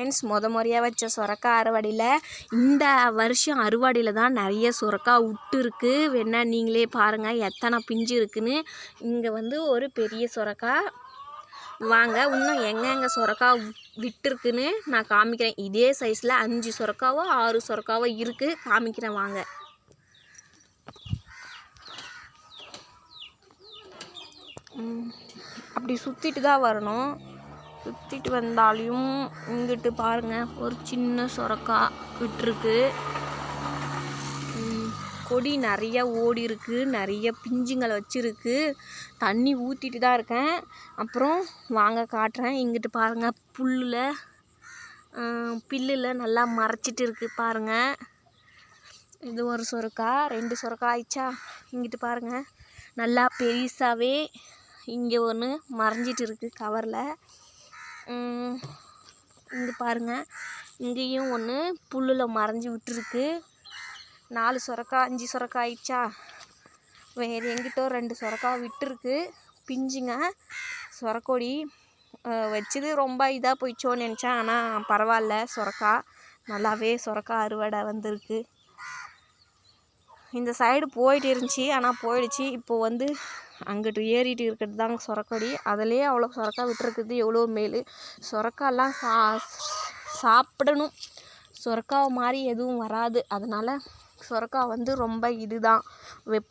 Friends, முறையாக வச்ச சுரக்காய் அறுவடையில் இந்த வருஷம் அறுவடையில் தான் நிறைய சுரக்காய் விட்டுருக்கு. வேணா நீங்களே பாருங்கள் எத்தனை பிஞ்சு இருக்குன்னு. இங்கே வந்து ஒரு பெரிய சுரக்காய். வாங்க இன்னும் எங்கெங்கே சுரக்காய் விட்டுருக்குன்னு நான் காமிக்கிறேன். இதே சைஸில் 5 சுரக்காவோ 6 சுரக்காவோ இருக்குது, காமிக்கிறேன் வாங்க. அப்படி சுற்றிட்டு தான் வரணும். சுற்றிட்டு வந்தாலையும் இங்கிட்டு பாருங்கள் ஒரு சின்ன சுரக்காய் விட்டுருக்கு. கொடி நிறைய ஓடி இருக்குது, நிறைய பிஞ்சுங்களை வச்சுருக்கு. தண்ணி ஊற்றிட்டு தான் இருக்கேன். அப்புறம் வாங்க காட்டுறேன். இங்கிட்டு பாருங்கள் பில்லில் நல்லா மறைச்சிட்டு இருக்குது பாருங்கள். இது ஒரு சுரக்காய், 2 சுரக்காய் ஆயிடுச்சா. இங்கிட்டு பாருங்கள் நல்லா பெருசாகவே இங்கே ஒன்று மறைஞ்சிட்டு இருக்குது கவரில். இங்கே பாருங்கள் இங்கேயும் ஒன்று புல்லில் மறைஞ்சி விட்டுருக்கு. 4 சுரக்காய் 5 சுரக்காய் ஆயிடுச்சா. வேறு எங்கிட்ட 2 சுரக்காய் விட்டுருக்கு பிஞ்சுங்க. சுரக்கொடி வச்சது ரொம்ப இதாக போயிடுச்சோன்னு நினச்சேன். ஆனால் பரவாயில்ல, சுரக்காய் நல்லாவே சுரக்காய் அறுவடை வந்திருக்கு. இந்த சைடு போயிட்டு இருந்துச்சு, ஆனால் போயிடுச்சு. இப்போது வந்து அங்கிட்டு ஏறிட்டு இருக்கிறது தாங்க சுரக்கொடி. அதிலே அவ்வளோ சுரக்காய் விட்டுருக்குது, எவ்வளோ மேல். சுரக்காயெல்லாம் சாப்பிடணும். சுரக்காய் மாதிரி எதுவும் வராது. அதனால் சுரக்காய் வந்து ரொம்ப இதுதான்.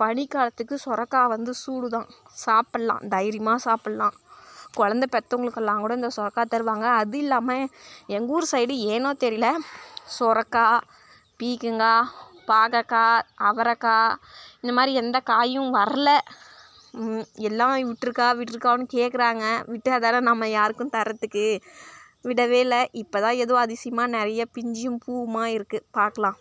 பனிக்காலத்துக்கு சுரக்காய் வந்து சூடு தான், சாப்பிட்லாம், தைரியமாக சாப்பிட்லாம். குழந்த பெற்றவங்களுக்கெல்லாம் கூட இந்த சுரக்காய் தருவாங்க. அது இல்லாமல் எங்கள் ஊர் சைடு ஏனோ தெரியல, சுரக்காய், பீக்கங்காய், பாகக்காய், அவரைக்காய் இந்த மாதிரி எந்த காயும் வரல. எல்லாம் விட்டுருக்கான்னு கேட்குறாங்க. விட்டாதானே நம்ம யாருக்கும் தரத்துக்கு. விடவே இல்லை. இப்போ தான் ஏதோ அதிசயமாக நிறைய பிஞ்சும் பூவுமா இருக்குது. பார்க்கலாம்.